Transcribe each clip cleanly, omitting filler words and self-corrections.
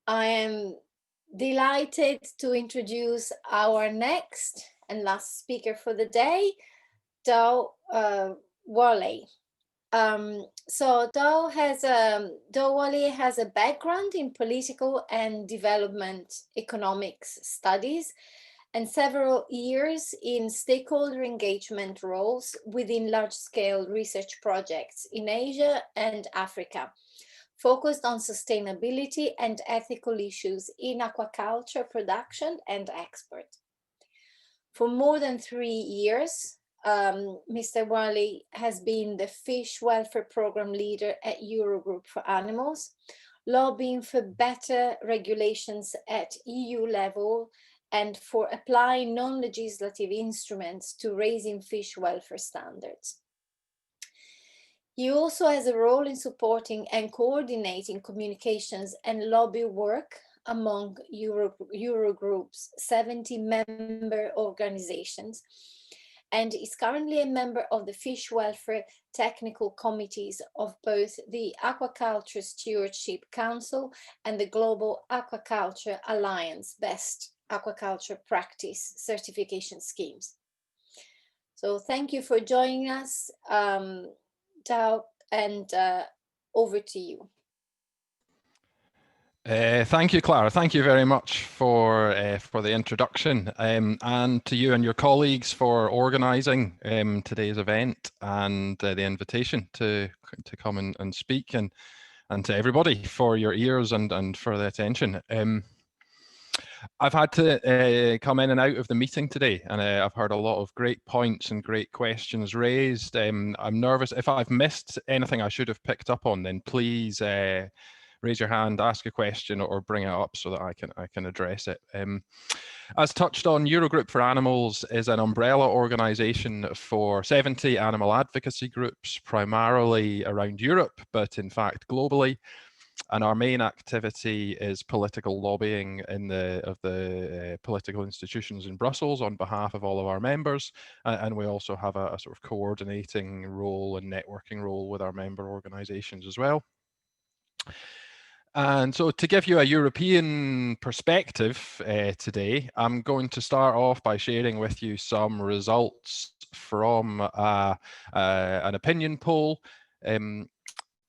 I am delighted to introduce our next and last speaker for the day, Waley. Waley has a background in political and development economics studies and several years in stakeholder engagement roles within large-scale research projects in Asia and Africa, focused on sustainability and ethical issues in aquaculture production and export. For more than 3 years, Mr. Waley has been the Fish Welfare Program leader at Eurogroup for Animals, lobbying for better regulations at EU level and for applying non-legislative instruments to raising fish welfare standards. He also has a role in supporting and coordinating communications and lobby work among Eurogroup's 70 member organizations, and is currently a member of the Fish Welfare Technical Committees of both the Aquaculture Stewardship Council and the Global Aquaculture Alliance Best Aquaculture Practice Certification Schemes. So thank you for joining us. Tao, and over to you. Thank you, Clara. Thank you very much for the introduction, and to you and your colleagues for organising today's event and the invitation to come and speak, and to everybody for your ears and for the attention. I've had to come in and out of the meeting today, and I've heard a lot of great points and great questions raised. I'm nervous. If I've missed anything I should have picked up on, then please raise your hand, ask a question, or bring it up so that I can address it. As touched on, Eurogroup for Animals is an umbrella organisation for 70 animal advocacy groups, primarily around Europe, but in fact globally. And our main activity is political lobbying of the political institutions in Brussels on behalf of all of our members. And we also have a sort of coordinating role and networking role with our member organisations as well. And so to give you a European perspective today, I'm going to start off by sharing with you some results from an opinion poll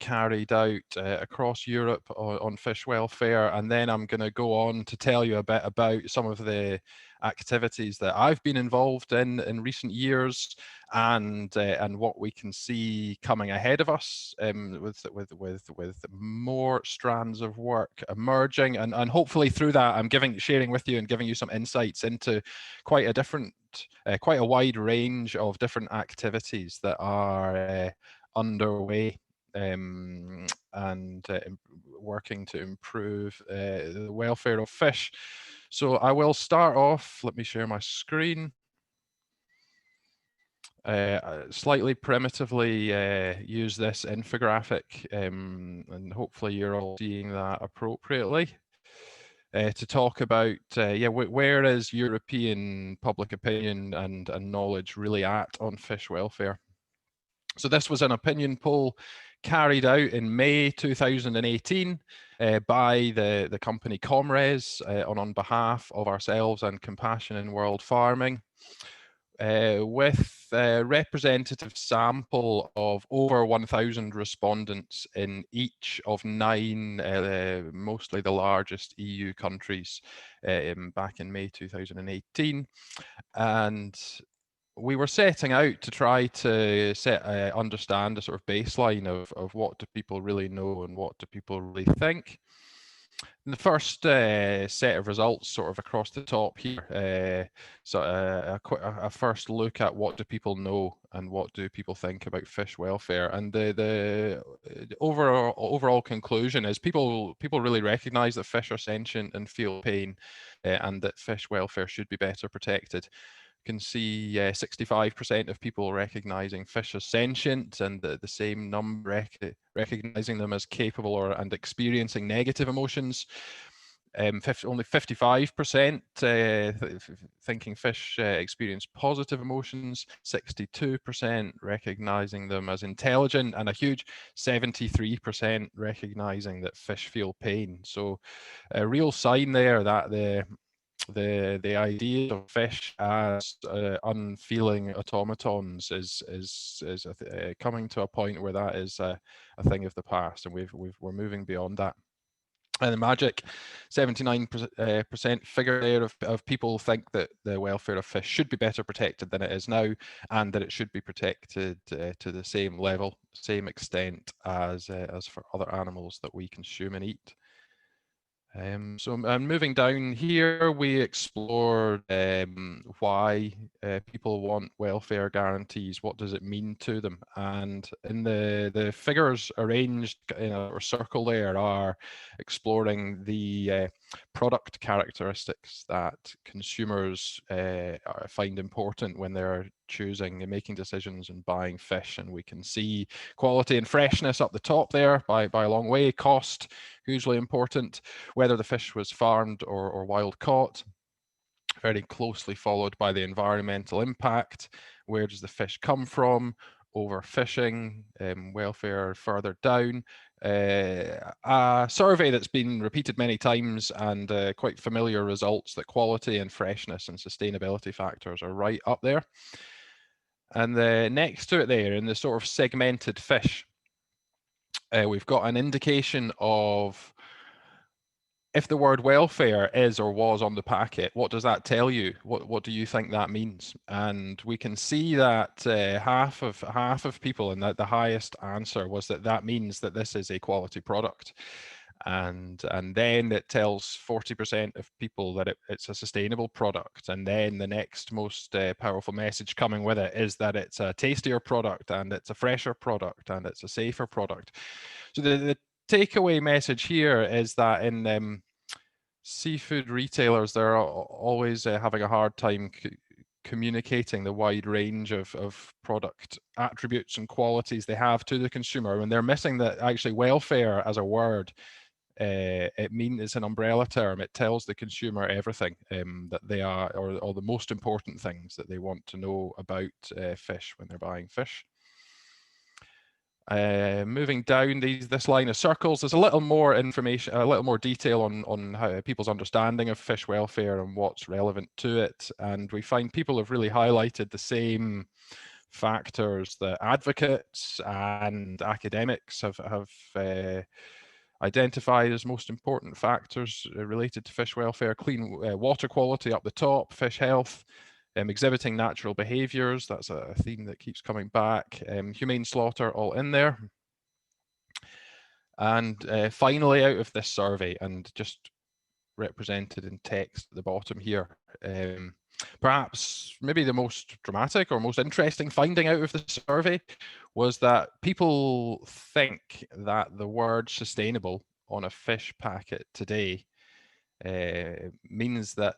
carried out across Europe on fish welfare, and then I'm going to go on to tell you a bit about some of the activities that I've been involved in recent years, and what we can see coming ahead of us with more strands of work emerging, and hopefully through that I'm sharing with you and giving you some insights into quite a wide range of different activities that are underway and working to improve the welfare of fish. So I will start off, let me share my screen. Slightly primitively use this infographic, and hopefully you're all seeing that appropriately. To talk about where is European public opinion and knowledge really at on fish welfare. So this was an opinion poll carried out in May 2018 by the company Comres on behalf of ourselves and Compassion in World Farming, with a representative sample of over 1,000 respondents in each of 9, mostly the largest EU countries, back in May 2018. And we were setting out to try to understand a sort of baseline of what do people really know and what do people really think. And the first set of results sort of across the top here, so a first look at what do people know and what do people think about fish welfare. And the overall conclusion is people really recognise that fish are sentient and feel pain, and that fish welfare should be better protected. Can see 65% of people recognizing fish as sentient, and the same number recognizing them as capable and experiencing negative emotions. Only 55% thinking fish experience positive emotions, 62% recognizing them as intelligent, and a huge 73% recognizing that fish feel pain. So a real sign there that the idea of fish as unfeeling automatons is coming to a point where that is a thing of the past, and we're moving beyond that. And the magic 79% figure there of people think that the welfare of fish should be better protected than it is now, and that it should be protected to the same level, same extent as for other animals that we consume and eat. So moving down here, we explored why people want welfare guarantees. What does it mean to them? And in the figures arranged in a circle there are exploring the product characteristics that consumers find important when they're choosing and making decisions and buying fish. And we can see quality and freshness up the top there by a long way. Cost, hugely important. Whether the fish was farmed or wild caught, very closely followed by the environmental impact. Where does the fish come from? Overfishing, welfare further down. A survey that's been repeated many times, and quite familiar results, that quality and freshness and sustainability factors are right up there. And next to it there, in the sort of segmented fish, we've got an indication of if the word welfare is or was on the packet. What does that tell you? What do you think that means? And we can see that half of people, and that the highest answer was that means that this is a quality product. And then it tells 40% of people that it's a sustainable product. And then the next most powerful message coming with it is that it's a tastier product, and it's a fresher product, and it's a safer product. So the takeaway message here is that in seafood retailers, they're always having a hard time communicating the wide range of product attributes and qualities they have to the consumer, when they're missing that actually welfare as a word, it means it's an umbrella term. It tells the consumer everything that they are, or the most important things that they want to know about fish when they're buying fish. Moving down this line of circles, there's a little more information, a little more detail on how people's understanding of fish welfare and what's relevant to it. And we find people have really highlighted the same factors that advocates and academics have identified as most important factors related to fish welfare. Clean water quality up the top, fish health, exhibiting natural behaviors, that's a theme that keeps coming back, humane slaughter, all in there. And finally, out of this survey, and just represented in text at the bottom here, perhaps maybe the most dramatic or most interesting finding out of the survey was that people think that the word sustainable on a fish packet today means that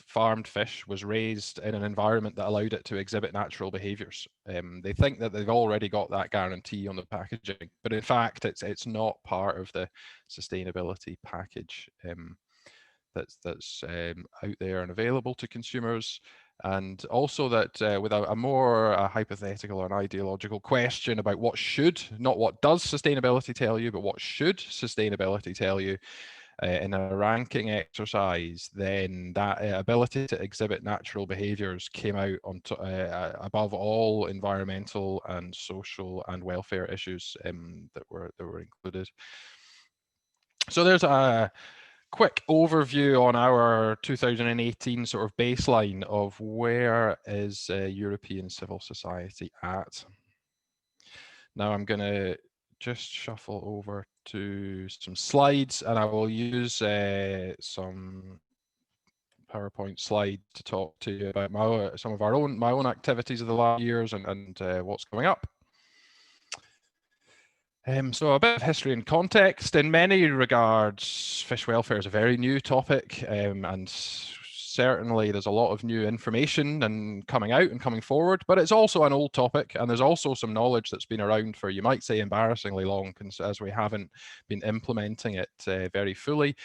farmed fish was raised in an environment that allowed it to exhibit natural behaviors. They think that they've already got that guarantee on the packaging, but in fact it's not part of the sustainability package that's out there and available to consumers. And also that with a more hypothetical or an ideological question about what should, not what does sustainability tell you, but what should sustainability tell you, in a ranking exercise, then that ability to exhibit natural behaviors came out on above all environmental and social and welfare issues that were included. So there's a quick overview on our 2018 sort of baseline of where is European civil society at. Now I'm going to just shuffle over to some slides, and I will use some PowerPoint slides to talk to you about some of my own activities of the last years and what's coming up. So a bit of history and context. In many regards, fish welfare is a very new topic, and certainly there's a lot of new information and coming out and coming forward, but it's also an old topic, and there's also some knowledge that's been around for, you might say, embarrassingly long, as we haven't been implementing it very fully.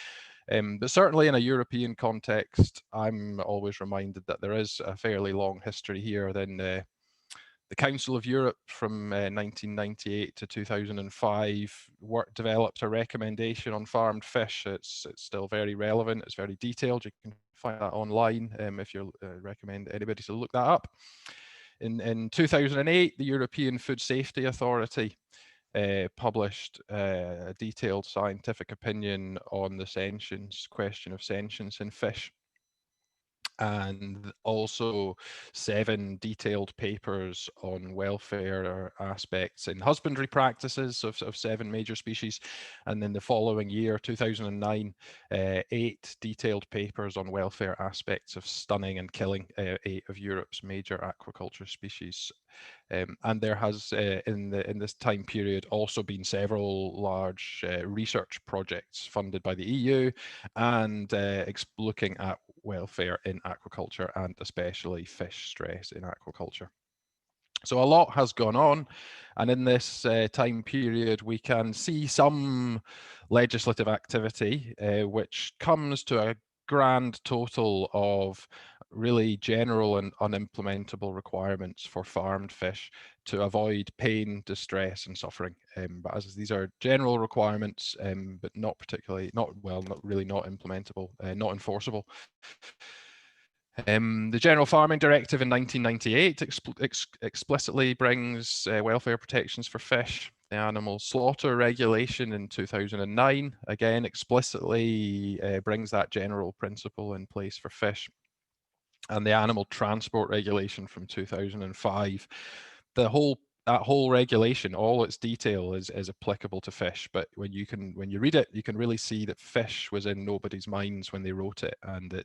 But certainly in a European context, I'm always reminded that there is a fairly long history here. Then the Council of Europe from 1998 to 2005 developed a recommendation on farmed fish. It's still very relevant. It's very detailed. You can find that online if you recommend anybody to look that up. In 2008, the European Food Safety Authority published a detailed scientific opinion on the question of sentience in fish, and also 7 detailed papers on welfare aspects in husbandry practices of 7 major species. And then the following year, 2009, 8 detailed papers on welfare aspects of stunning and killing 8 of Europe's major aquaculture species. And there has, in this time period, also been several large research projects funded by the EU and looking at welfare in aquaculture and especially fish stress in aquaculture. So a lot has gone on, and in this time period we can see some legislative activity which comes to a grand total of really general and unimplementable requirements for farmed fish to avoid pain, distress and suffering. But as these are general requirements, but not implementable, not enforceable. The General Farming Directive in 1998 explicitly brings welfare protections for fish. The Animal Slaughter Regulation in 2009 again explicitly brings that general principle in place for fish. And the Animal Transport Regulation from 2005, that whole regulation, all its detail is applicable to fish. But when you read it, you can really see that fish was in nobody's minds when they wrote it, and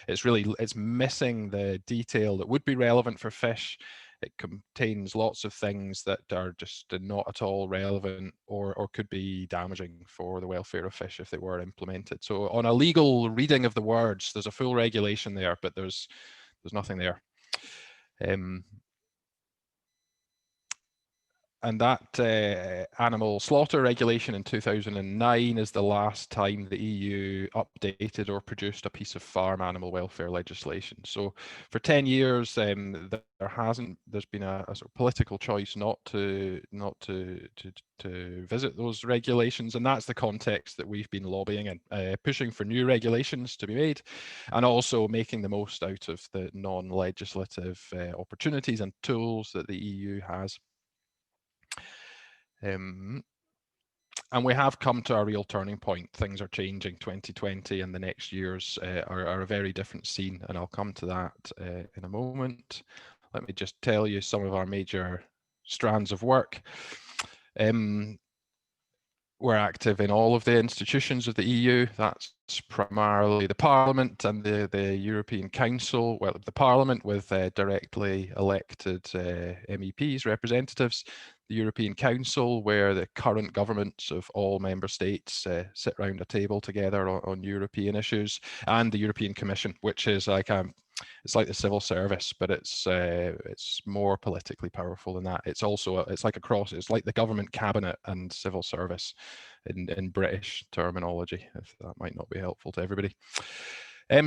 it's missing the detail that would be relevant for fish. It contains lots of things that are just not at all relevant or could be damaging for the welfare of fish if they were implemented. So on a legal reading of the words, there's a full regulation there, but there's nothing there. And that animal slaughter regulation in 2009 is the last time the EU updated or produced a piece of farm animal welfare legislation. So for 10 years, there's been a sort of political choice not to visit those regulations, and that's the context that we've been lobbying in, pushing for new regulations to be made, and also making the most out of the non-legislative opportunities and tools that the EU has. And we have come to a real turning point. Things are changing. 2020 and the next years are a very different scene, and I'll come to that in a moment. Let me just tell you some of our major strands of work. We're active in all of the institutions of the EU. That's primarily the Parliament and the European Council. Well, the Parliament with directly elected MEPs, representatives. The European Council, where the current governments of all member states sit around a table together on European issues, and the European Commission, which is like it's like the civil service, but it's more politically powerful than that. It's also it's like the government cabinet and civil service in British terminology, if that might not be helpful to everybody.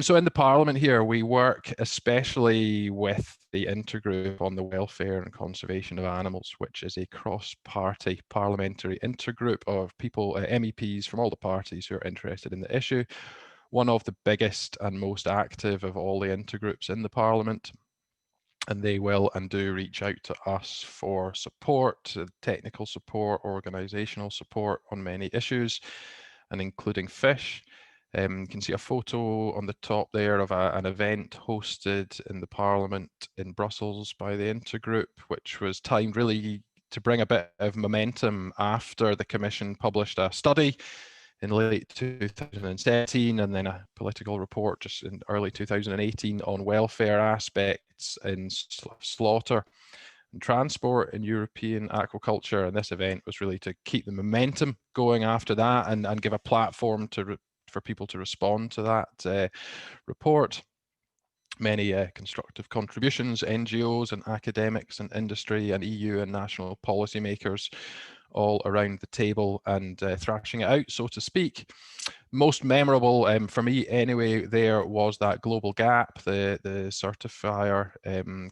So in the Parliament here, we work especially with the Intergroup on the welfare and conservation of animals, which is a cross-party parliamentary intergroup of people, MEPs from all the parties who are interested in the issue. One of the biggest and most active of all the intergroups in the Parliament. And they will and do reach out to us for support, technical support, organisational support on many issues, and including fish. You can see a photo on the top there of an event hosted in the Parliament in Brussels by the Intergroup, which was timed really to bring a bit of momentum after the Commission published a study in late 2017, and then a political report just in early 2018 on welfare aspects in slaughter and transport in European aquaculture. And this event was really to keep the momentum going after that and give a platform for people to respond to that report. Many constructive contributions, NGOs and academics and industry and EU and national policymakers all around the table and thrashing it out, so to speak. Most memorable for me anyway there was that Global Gap, the certifier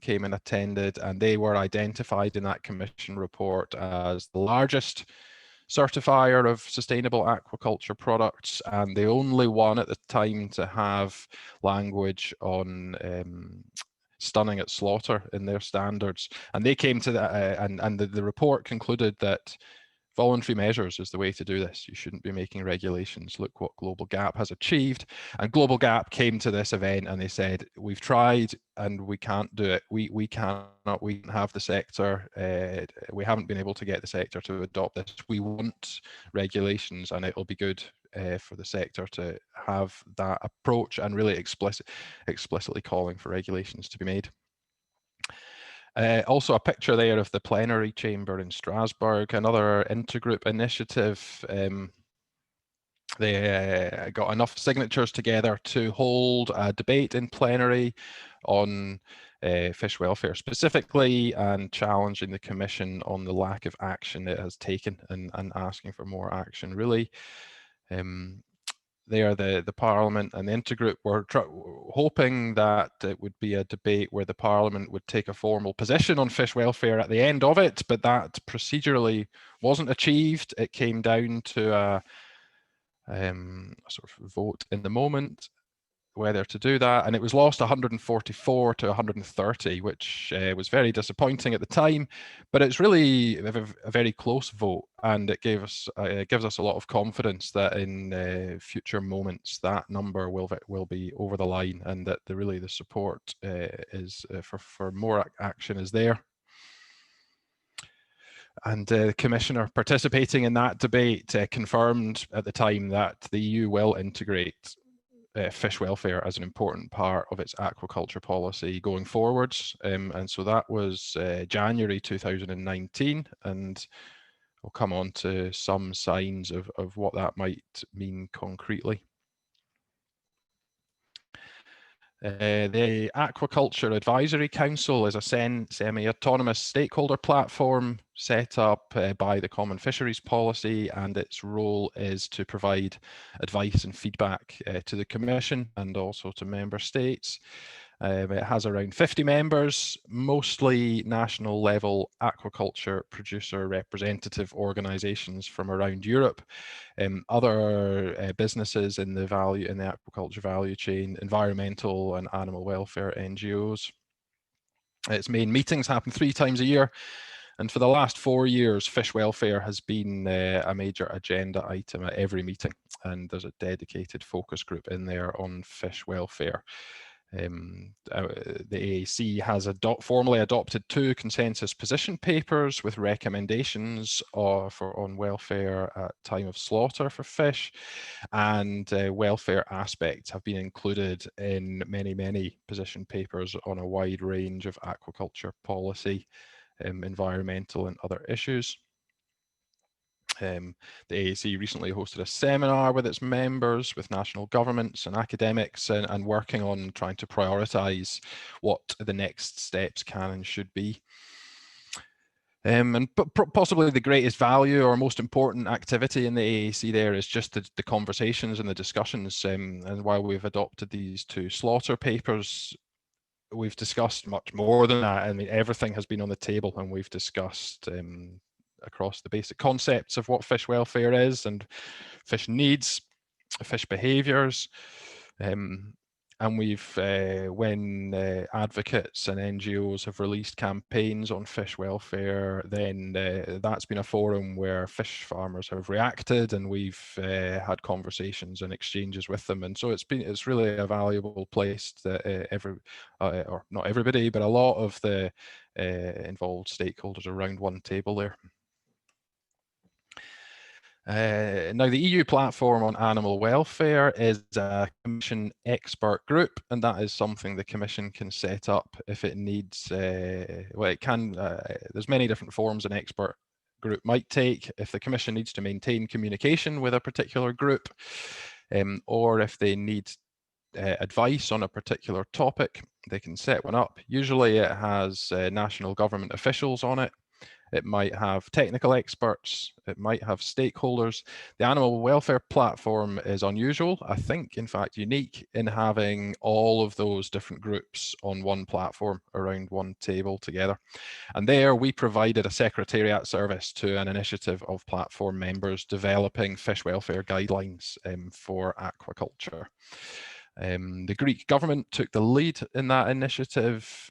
came and attended, and they were identified in that commission report as the largest certifier of sustainable aquaculture products, and the only one at the time to have language on stunning at slaughter in their standards. And they came to that, and the report concluded that voluntary measures is the way to do this. You shouldn't be making regulations. Look what Global Gap has achieved. And Global Gap came to this event and they said, we've tried and we can't do it. We don't have the sector. We haven't been able to get the sector to adopt this. We want regulations, and it'll be good for the sector to have that approach and really explicitly calling for regulations to be made. Also a picture there of the plenary chamber in Strasbourg, another intergroup initiative. They got enough signatures together to hold a debate in plenary on fish welfare specifically, and challenging the Commission on the lack of action it has taken, and asking for more action really. There, the Parliament and the Intergroup were hoping that it would be a debate where the Parliament would take a formal position on fish welfare at the end of it, but that procedurally wasn't achieved. It came down to a sort of vote in the moment whether to do that, and it was lost 144 to 130, which was very disappointing at the time, but it's really a very close vote, and it gives us a lot of confidence that in future moments that number will be over the line, and that the support is for more action is there. And the Commissioner participating in that debate confirmed at the time that the EU will integrate fish welfare as an important part of its aquaculture policy going forwards. And so that was January 2019, and we'll come on to some signs of what that might mean concretely. The Aquaculture Advisory Council is a semi-autonomous stakeholder platform set up by the Common Fisheries Policy, and its role is to provide advice and feedback to the Commission and also to member states. It has around 50 members, mostly national level aquaculture producer representative organisations from around Europe, other businesses in the aquaculture value chain, environmental and animal welfare NGOs. Its main meetings happen 3 times a year, and for the last 4 years, fish welfare has been a major agenda item at every meeting, and there's a dedicated focus group in there on fish welfare. The AAC has formally adopted 2 consensus position papers with recommendations on welfare at time of slaughter for fish, and welfare aspects have been included in many position papers on a wide range of aquaculture policy, environmental and other issues. The AAC recently hosted a seminar with its members, with national governments and academics, and working on trying to prioritise what the next steps can and should be. And possibly the greatest value or most important activity in the AAC there is just the conversations and the discussions. And while we've adopted these 2 slaughter papers, we've discussed much more than that. I mean, everything has been on the table, and we've discussed across the basic concepts of what fish welfare is and fish needs, fish behaviours. And we've, when advocates and NGOs have released campaigns on fish welfare, then that's been a forum where fish farmers have reacted, and we've had conversations and exchanges with them. And so it's really a valuable place that or not everybody, but a lot of the involved stakeholders around one table there. Now, the EU platform on animal welfare is a Commission expert group, and that is something the Commission can set up if it needs. Well, it can. There's many different forms an expert group might take. If the Commission needs to maintain communication with a particular group, or if they need advice on a particular topic, they can set one up. Usually, it has national government officials on it. it might have technical experts, it might have stakeholders. The animal welfare platform is unusual, I think, in fact, unique in having all of those different groups on one platform around one table together. And there we provided a secretariat service to an initiative of platform members developing fish welfare guidelines for aquaculture. The Greek government took the lead in that initiative,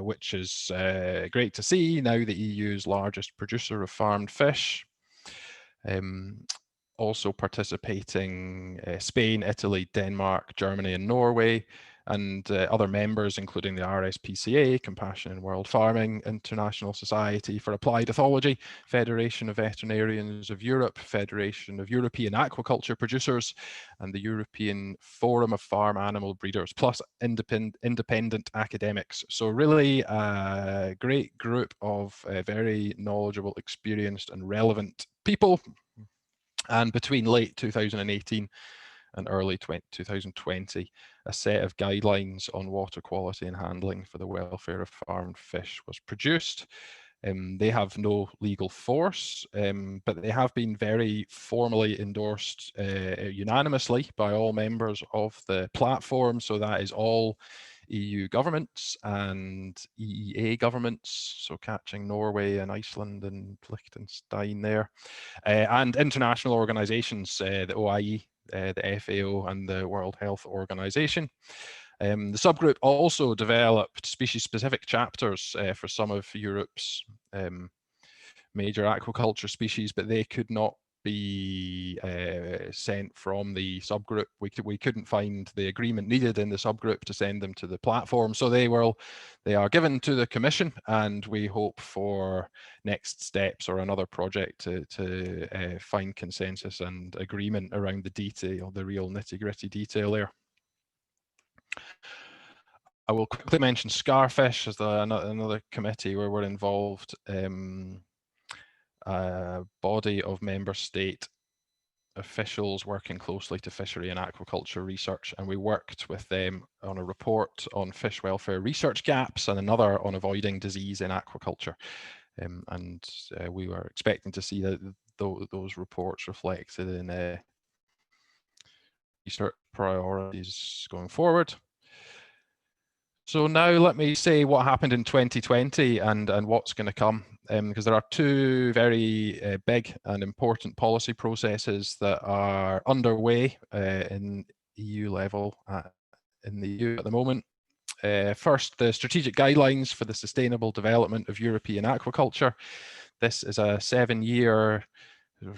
which is great to see, now the EU's largest producer of farmed fish. Also participating Spain, Italy, Denmark, Germany and Norway, and other members including the RSPCA, Compassion in World Farming, International Society for Applied Ethology, Federation of Veterinarians of Europe, Federation of European Aquaculture Producers, and the European Forum of Farm Animal Breeders, plus independent academics. So really a great group of very knowledgeable, experienced and relevant people. And between late 2018 and early 2020, a set of guidelines on water quality and handling for the welfare of farmed fish was produced. They have no legal force, but they have been very formally endorsed unanimously by all members of the platform. So that is all EU governments and EEA governments, so catching Norway and Iceland and Liechtenstein there, and international organizations, the OIE, the FAO and the World Health Organization. The subgroup also developed species-specific chapters for some of Europe's major aquaculture species, but they could not be sent from the subgroup. We couldn't find the agreement needed in the subgroup to send them to the platform, so they are given to the Commission, and we hope for next steps or another project to find consensus and agreement around the detail, the real nitty-gritty detail there. I will quickly mention Scarfish as another committee where we're involved. A body of member state officials working closely to fishery and aquaculture research, and we worked with them on a report on fish welfare research gaps and another on avoiding disease in aquaculture. We were expecting to see those reports reflected in research priorities going forward. So now let me say what happened in 2020 and what's going to come, because there are two very big and important policy processes that are underway in EU level in the EU at the moment. First, the strategic guidelines for the sustainable development of European aquaculture. This is a 7-year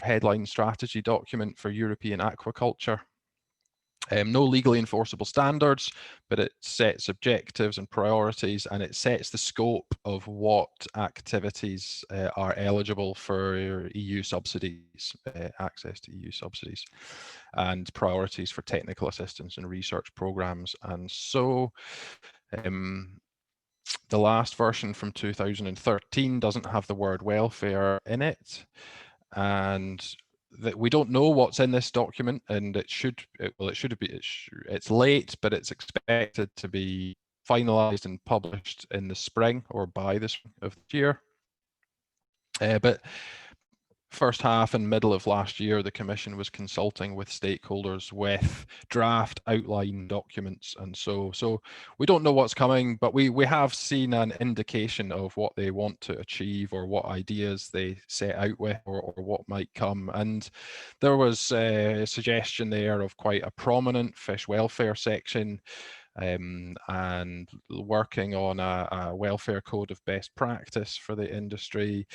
headline strategy document for European aquaculture. No legally enforceable standards, but it sets objectives and priorities, and it sets the scope of what activities are eligible for EU subsidies, access to EU subsidies, and priorities for technical assistance and research programs. And so the last version from 2013 doesn't have the word welfare in it, and that we don't know what's in this document, and it's late, but it's expected to be finalized and published in the spring or by the spring of this year. But first half and middle of last year, the Commission was consulting with stakeholders with draft outline documents, and so we don't know what's coming, but we have seen an indication of what they want to achieve or what ideas they set out with or what might come. And there was a suggestion there of quite a prominent fish welfare section, and working on a welfare code of best practice for the industry,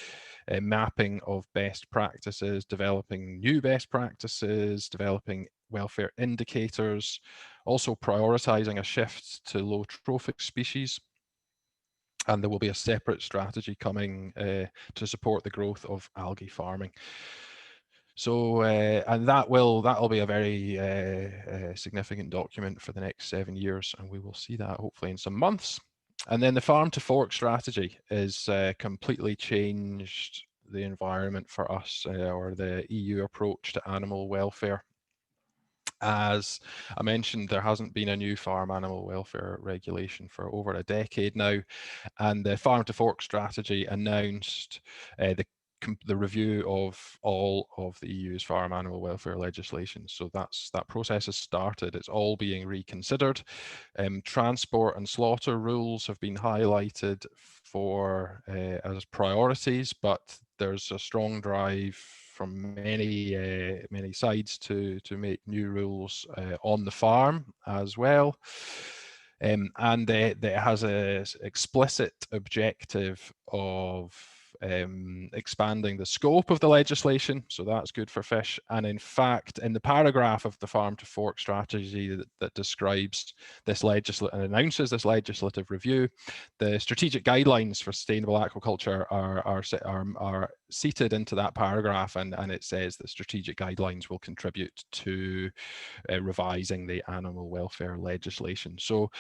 mapping of best practices, developing new best practices, developing welfare indicators, also prioritizing a shift to low trophic species. And there will be a separate strategy coming to support the growth of algae farming. So, and that'll be a very significant document for the next 7 years, and we will see that hopefully in some months. And then the farm to fork strategy is completely changed the environment for us, or the EU approach to animal welfare. As I mentioned, there hasn't been a new farm animal welfare regulation for over a decade now, and the Farm to Fork strategy announced the review of all of the EU's farm animal welfare legislation. So that process has started. It's all being reconsidered. Transport and slaughter rules have been highlighted for as priorities, but there's a strong drive from many sides to make new rules on the farm as well. And it has an explicit objective of expanding the scope of the legislation, so that's good for fish. And in fact, in the paragraph of the Farm to Fork strategy that describes this and announces this legislative review, the strategic guidelines for sustainable aquaculture are seated into that paragraph, and it says that strategic guidelines will contribute to revising the animal welfare legislation. So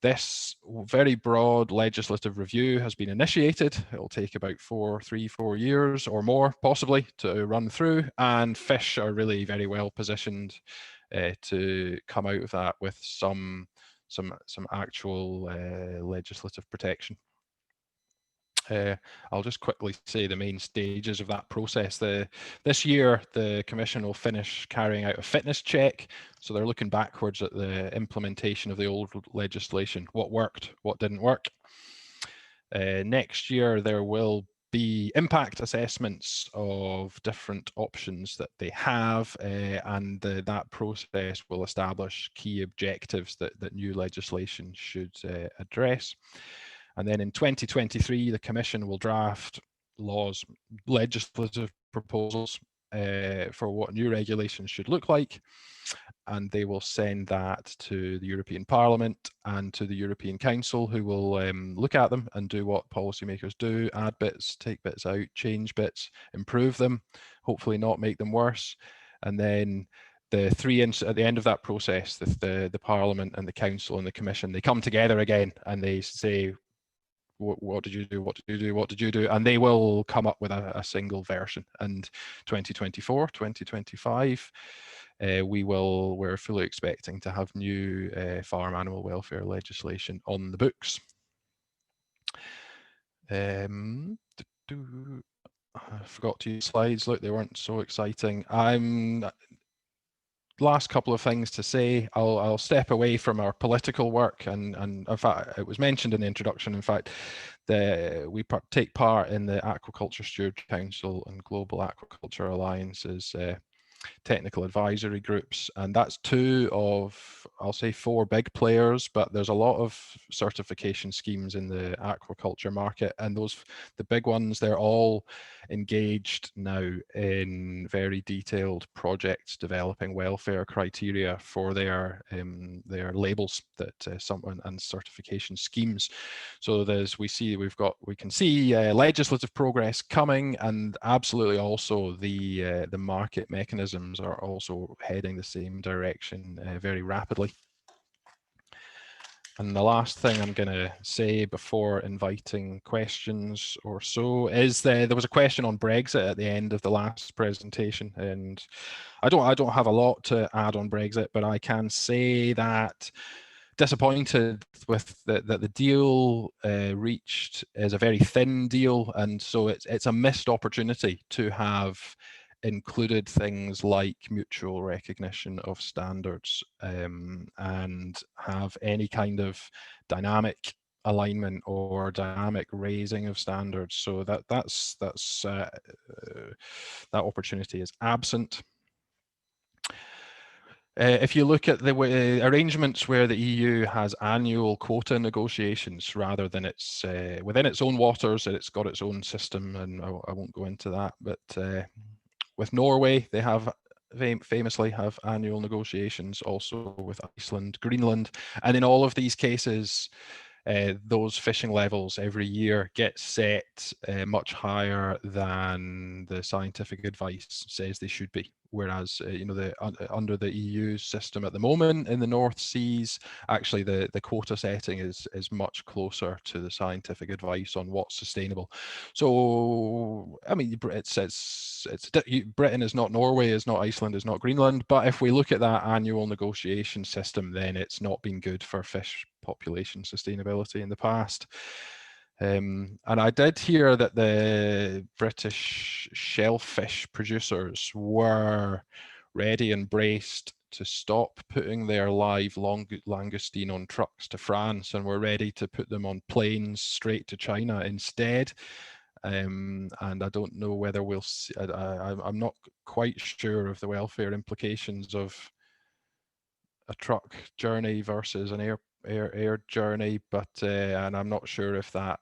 this very broad legislative review has been initiated. It'll take about 4 years or more possibly to run through, and fish are really very well positioned to come out of that with some actual legislative protection. I'll just quickly say the main stages of that process. This year, the Commission will finish carrying out a fitness check. So they're looking backwards at the implementation of the old legislation, what worked, what didn't work. Next year, there will be impact assessments of different options that they have, and that process will establish key objectives that new legislation should address. And then in 2023, the Commission will draft legislative proposals for what new regulations should look like. And they will send that to the European Parliament and to the European Council, who will look at them and do what policymakers do: add bits, take bits out, change bits, improve them, hopefully not make them worse. And then at the end of that process, the Parliament and the Council and the Commission, they come together again and they say, what did you do? What did you do? What did you do? And they will come up with a single version. And 2024, 2025, we're fully expecting to have new farm animal welfare legislation on the books. I forgot to use slides. Look, they weren't so exciting. Last couple of things to say. I'll step away from our political work, and in fact, it was mentioned in the introduction. In fact, we take part in the Aquaculture Steward Council and Global Aquaculture Alliance's technical advisory groups, and that's 2 of, I'll say, 4 big players, but there's a lot of certification schemes in the aquaculture market, and the big ones, they're all engaged now in very detailed projects developing welfare criteria for their labels and certification schemes. So we can see legislative progress coming, and absolutely also the market mechanisms are also heading the same direction very rapidly. And the last thing I'm going to say before inviting questions or so is there was a question on Brexit at the end of the last presentation, and I don't have a lot to add on Brexit, but I can say that disappointed with that the deal reached is a very thin deal, and so it's a missed opportunity to have included things like mutual recognition of standards and have any kind of dynamic alignment or dynamic raising of standards. So that opportunity is absent. If you look at the arrangements where the EU has annual quota negotiations rather than it's within its own waters, and it's got its own system, and I won't go into that, but with Norway, they famously have annual negotiations, also with Iceland, Greenland, and in all of these cases, those fishing levels every year get set much higher than the scientific advice says they should be. Whereas, you know, under the EU system at the moment in the North Seas, actually the quota setting is much closer to the scientific advice on what's sustainable. So, I mean, Britain is not Norway, is not Iceland, is not Greenland. But if we look at that annual negotiation system, then it's not been good for fish population sustainability in the past. And I did hear that the British shellfish producers were ready and braced to stop putting their live langoustine on trucks to France, and were ready to put them on planes straight to China instead. And I don't know whether we'll see, I'm not quite sure of the welfare implications of a truck journey versus an air journey, but and I'm not sure if that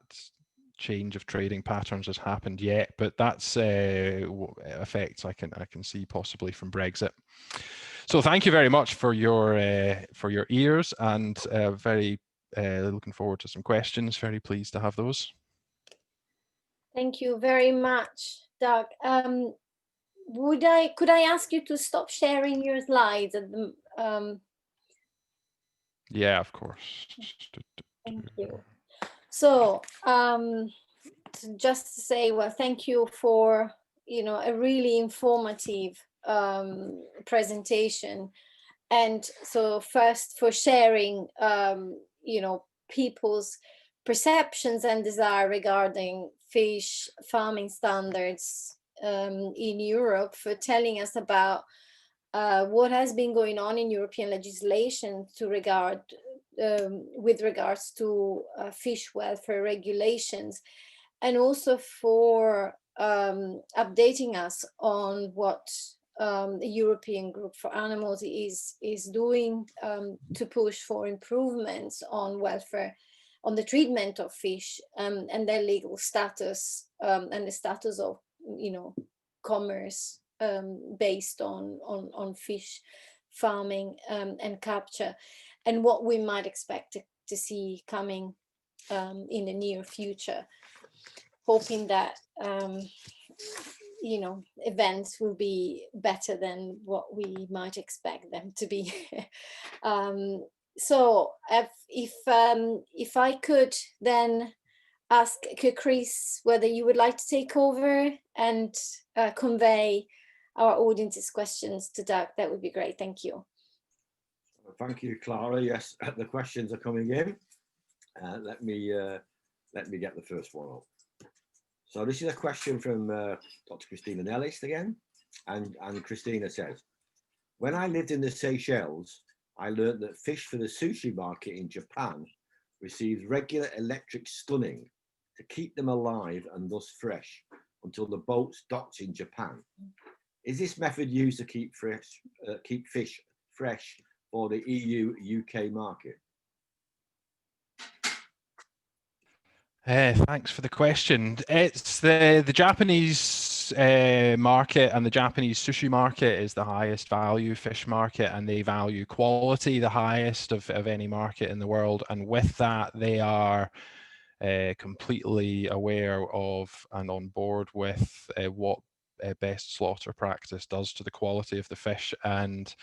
change of trading patterns has happened yet, but that's effects I can see possibly from Brexit. So thank you very much for your ears, and very looking forward to some questions. Very pleased to have those. Thank you very much, Doug. Could I ask you to stop sharing your slides at the Yeah, of course. Thank you. So just to say, well, thank you for, you know, a really informative presentation. And so first for sharing, you know, people's perceptions and desire regarding fish farming standards in Europe, for telling us about what has been going on in European legislation with regards to fish welfare regulations, and also for updating us on what the European Group for Animals is doing to push for improvements on welfare, on the treatment of fish and their legal status, and the status of, you know, commerce based on fish farming and capture, and what we might expect to see coming in the near future, hoping that you know, events will be better than what we might expect them to be. So if I could then ask Chris whether you would like to take over and convey our audience's questions to Doug, that would be great. Thank you. Thank you, Clara. Yes, the questions are coming in. Let me get the first one up. So this is a question from Dr. Christina Nellis again, and Christina says, when I lived in the Seychelles, I learned that fish for the sushi market in Japan receives regular electric stunning to keep them alive and thus fresh until the boats docked in Japan. Is this method used to keep fish fresh for the EU-UK market? Thanks for the question. It's the Japanese market, and the Japanese sushi market is the highest value fish market, and they value quality the highest of any market in the world. And with that, they are completely aware of and on board with what best slaughter practice does to the quality of the fish. And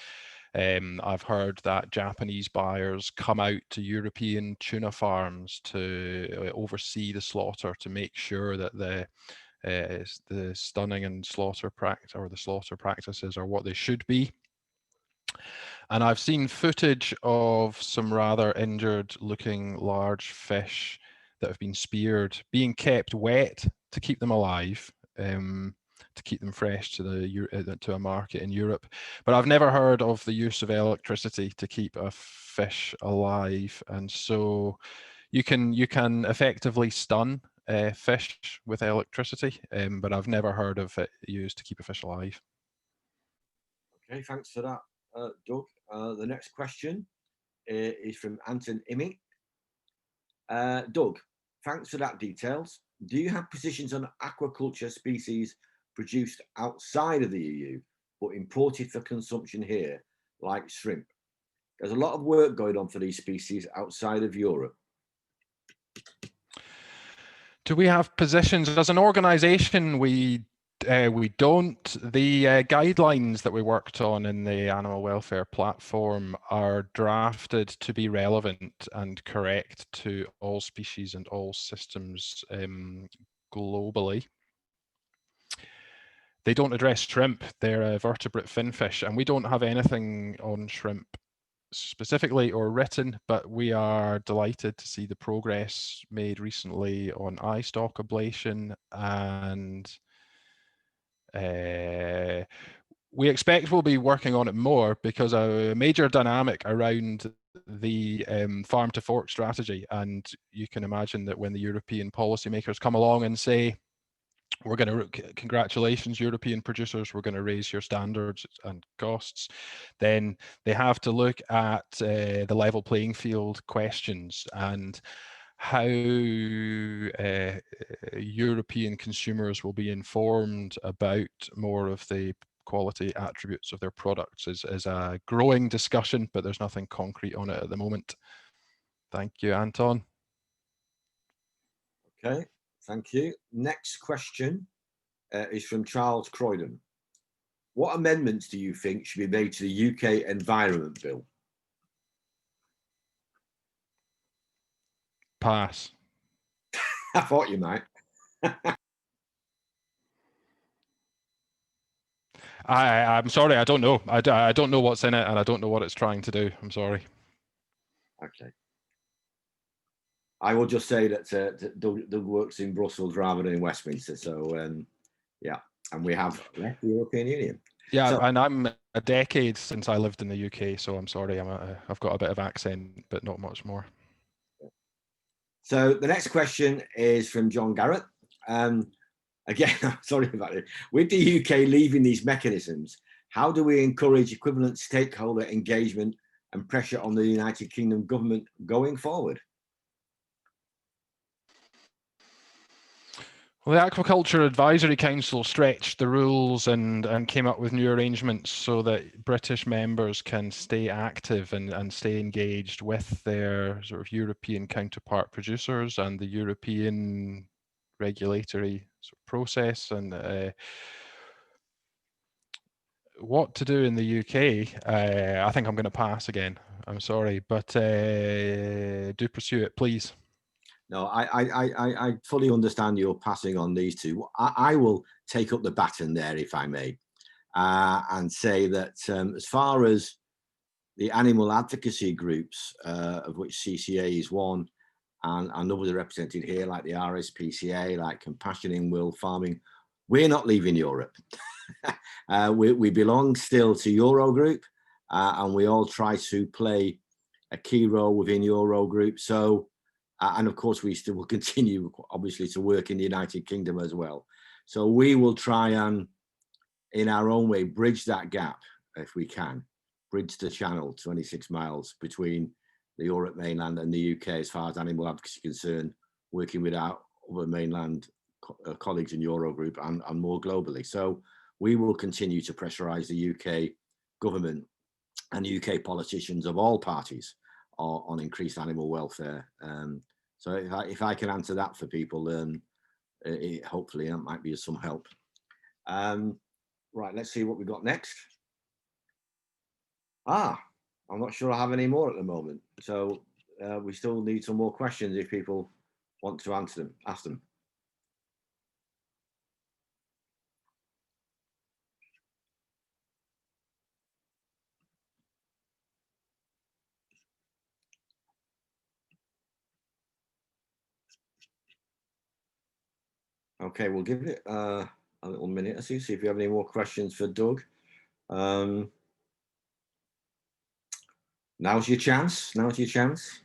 I've heard that Japanese buyers come out to European tuna farms to oversee the slaughter, to make sure that the stunning and slaughter practice, or the slaughter practices, are what they should be. And I've seen footage of some rather injured looking large fish that have been speared being kept wet to keep them alive, to keep them fresh to a market in Europe. But I've never heard of the use of electricity to keep a fish alive. And so you can effectively stun fish with electricity, but I've never heard of it used to keep a fish alive. Okay, thanks for that, Doug. The next question is from Anton Imming. Doug, thanks for that details. Do you have positions on aquaculture species produced outside of the EU but imported for consumption here, like shrimp? There's a lot of work going on for these species outside of Europe. Do we have positions as an organisation? We don't. The guidelines that we worked on in the animal welfare platform are drafted to be relevant and correct to all species and all systems globally. They don't address shrimp. They're a vertebrate finfish, and we don't have anything on shrimp specifically or written, but we are delighted to see the progress made recently on eye stalk ablation, and we expect we'll be working on it more because a major dynamic around the farm to fork strategy, and you can imagine that when the European policymakers come along and say, we're going to, congratulations, European producers, we're going to raise your standards and costs, then they have to look at the level playing field questions and how European consumers will be informed about more of the quality attributes of their products is a growing discussion, but there's nothing concrete on it at the moment. Thank you, Anton. Okay, thank you. Next question is from Charles Croydon. What amendments do you think should be made to the UK Environment Bill? Pass. I thought you might. I'm sorry, I don't know. I don't know what's in it, and I don't know what it's trying to do. I'm sorry. Okay. I will just say that Doug works in Brussels rather than in Westminster. So, yeah, and we have left the European Union. Yeah, so, and I'm a decade since I lived in the UK, so I'm sorry. I've got a bit of accent, but not much more. So the next question is from John Garrett. Again, I'm sorry about it. With the UK leaving these mechanisms, how do we encourage equivalent stakeholder engagement and pressure on the United Kingdom government going forward? Well, the Aquaculture Advisory Council stretched the rules and came up with new arrangements so that British members can stay active and stay engaged with their sort of European counterpart producers and the European regulatory sort of process. And what to do in the UK, I think I'm going to pass again. I'm sorry, but do pursue it, please. No, I fully understand your passing on these two. I will take up the baton there, if I may, and say that as far as the animal advocacy groups, of which CCA is one, and others are represented here, like the RSPCA, like Compassion in World Farming, we're not leaving Europe. We belong still to Eurogroup, and we all try to play a key role within Eurogroup. So, and of course, we still will continue, obviously, to work in the United Kingdom as well. So we will try and, in our own way, bridge that gap, if we can, bridge the channel 26 miles between the Europe mainland and the UK as far as animal advocacy is concerned, working with our other mainland colleagues in Eurogroup and more globally. So we will continue to pressurise the UK government and UK politicians of all parties on increased animal welfare. So if I can answer that for people, hopefully that might be of some help. Right, let's see what we've got next. I'm not sure I have any more at the moment. So we still need some more questions if people want to answer them, ask them. Okay, we'll give it a little minute or see if you have any more questions for Doug. Now's your chance. Now's your chance.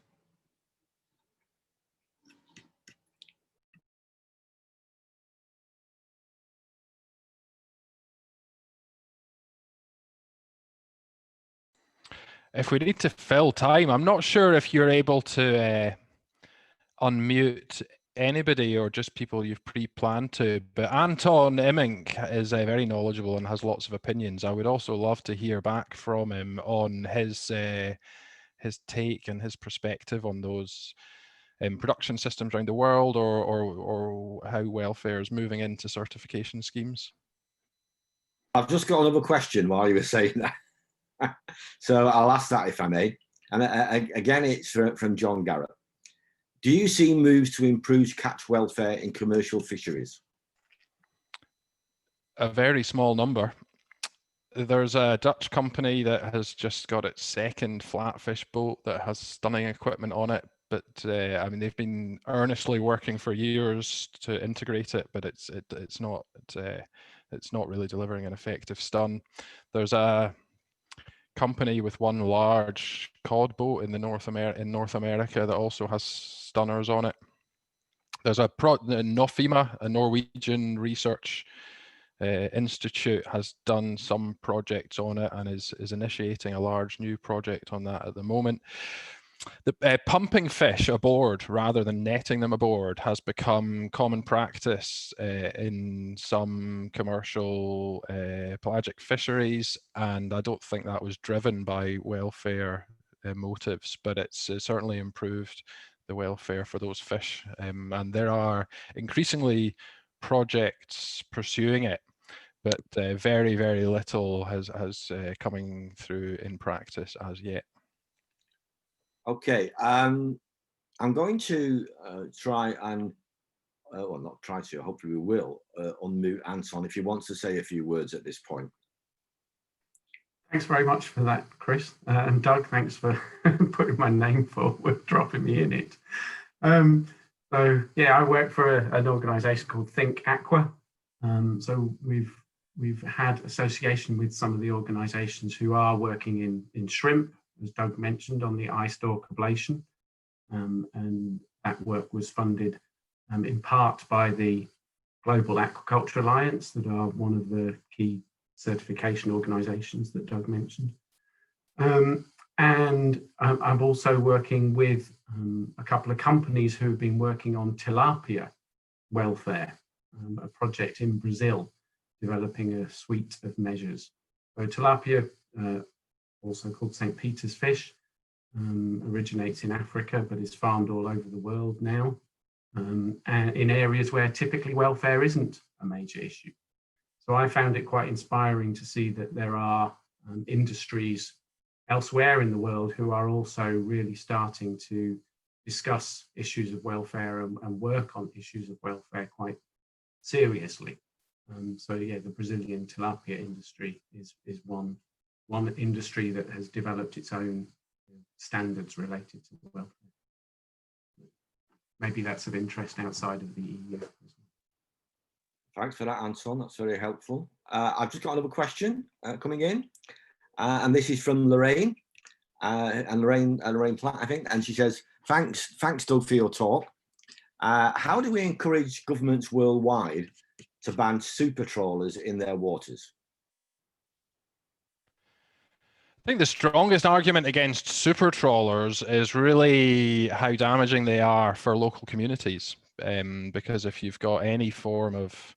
If we need to fill time, I'm not sure if you're able to unmute anybody or just people you've pre-planned to, but Anton Immink is very knowledgeable and has lots of opinions. I would also love to hear back from him on his take and his perspective on those production systems around the world, or how welfare is moving into certification schemes? I've just got another question while you were saying that. So I'll ask that if I may. And again, it's from John Garrett. Do you see moves to improve catch welfare in commercial fisheries? A very small number. There's a Dutch company that has just got its second flatfish boat that has stunning equipment on it. But I mean, they've been earnestly working for years to integrate it, but it's not really delivering an effective stun. There's a company with one large cod boat in North America that also has stunners on it. There's Nofima, a Norwegian research institute, has done some projects on it and is initiating a large new project on that at the moment. The pumping fish aboard rather than netting them aboard has become common practice in some commercial pelagic fisheries, and I don't think that was driven by welfare motives, but it's certainly improved the welfare for those fish, and there are increasingly projects pursuing it, but very, very little has coming through in practice as yet. Okay, I'm going to try and, well, not try to, hopefully we will, unmute Anton if he wants to say a few words at this point. Thanks very much for that, Chris. And Doug, thanks for putting my name forward, dropping me in it. So yeah, I work for an organisation called Think Aqua. So we've had association with some of the organisations who are working in shrimp, as Doug mentioned, on the eye stalk ablation. And that work was funded in part by the Global Aquaculture Alliance, that are one of the key certification organisations that Doug mentioned. And I'm also working with a couple of companies who have been working on tilapia welfare, a project in Brazil, developing a suite of measures. So tilapia, also called St. Peter's fish, originates in Africa, but is farmed all over the world now, and in areas where typically welfare isn't a major issue. So I found it quite inspiring to see that there are industries elsewhere in the world who are also really starting to discuss issues of welfare and work on issues of welfare quite seriously. So yeah, the Brazilian tilapia industry is one industry that has developed its own standards related to welfare. Maybe that's of interest outside of the EU as well. Thanks for that, Anton. That's very helpful. I've just got another question coming in, and this is from Lorraine, and Lorraine Platt, I think, and she says, "Thanks, Doug, for your talk. How do we encourage governments worldwide to ban super trawlers in their waters?" I think the strongest argument against super trawlers is really how damaging they are for local communities. Because if you've got any form of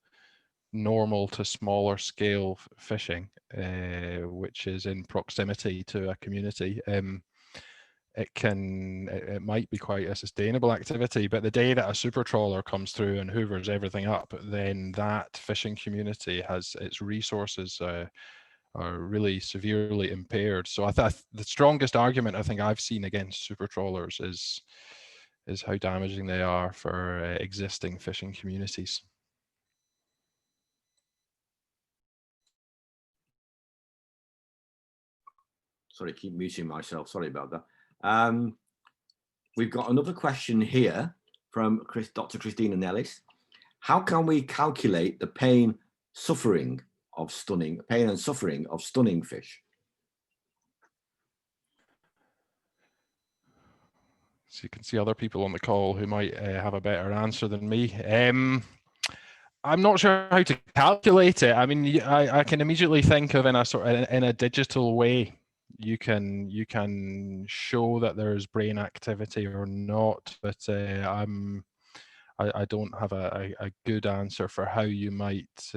normal to smaller scale fishing, which is in proximity to a community, it might be quite a sustainable activity, but the day that a super trawler comes through and hoovers everything up, then that fishing community has its resources are really severely impaired. So the strongest argument I think I've seen against super trawlers is how damaging they are for existing fishing communities. Sorry, keep muting myself. Sorry about that. We've got another question here from Dr. Christina Nellis. How can we calculate the pain and suffering of stunning fish? So you can see other people on the call who might have a better answer than me. I'm not sure how to calculate it. I mean, I can immediately think of in a digital way. You can show that there's brain activity or not, but I don't have a good answer for how you might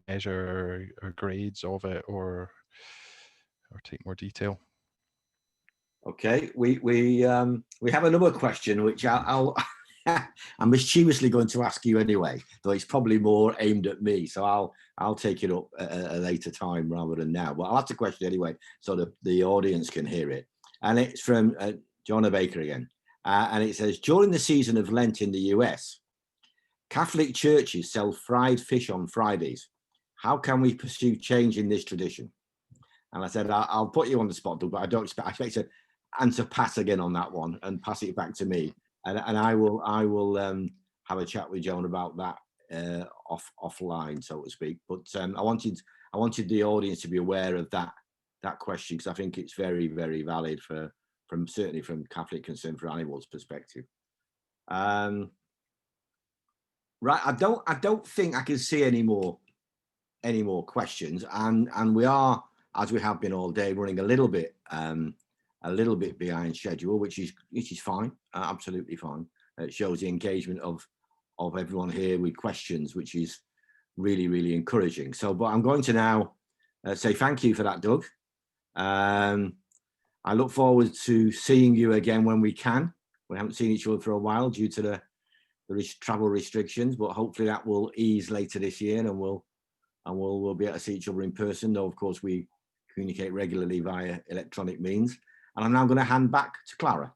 measure or grades of it or take more detail. Okay, we have another question which I'll I'm mischievously going to ask you anyway, though it's probably more aimed at me. So I'll take it up at a later time rather than now. But I'll ask the question anyway, so the audience can hear it. And it's from John Baker again, and it says, during the season of Lent in the US, Catholic churches sell fried fish on Fridays. How can we pursue change in this tradition? And I said, I'll put you on the spot, Doug, but I expect to answer pass again on that one and pass it back to me. And I will have a chat with Joan about that offline, so to speak. But I wanted the audience to be aware of that question, because I think it's very, very valid certainly from Catholic Concern for Animals perspective. Right, I don't think I can see any more questions, and we are, as we have been all day, running a little bit behind schedule, which is fine, absolutely fine. It shows the engagement of everyone here with questions, which is really, really encouraging. So, but I'm going to now say thank you for that, Doug. I look forward to seeing you again when we can. We haven't seen each other for a while due to the travel restrictions, but hopefully that will ease later this year, and we'll be able to see each other in person, though of course we communicate regularly via electronic means. And I'm now going to hand back to Clara.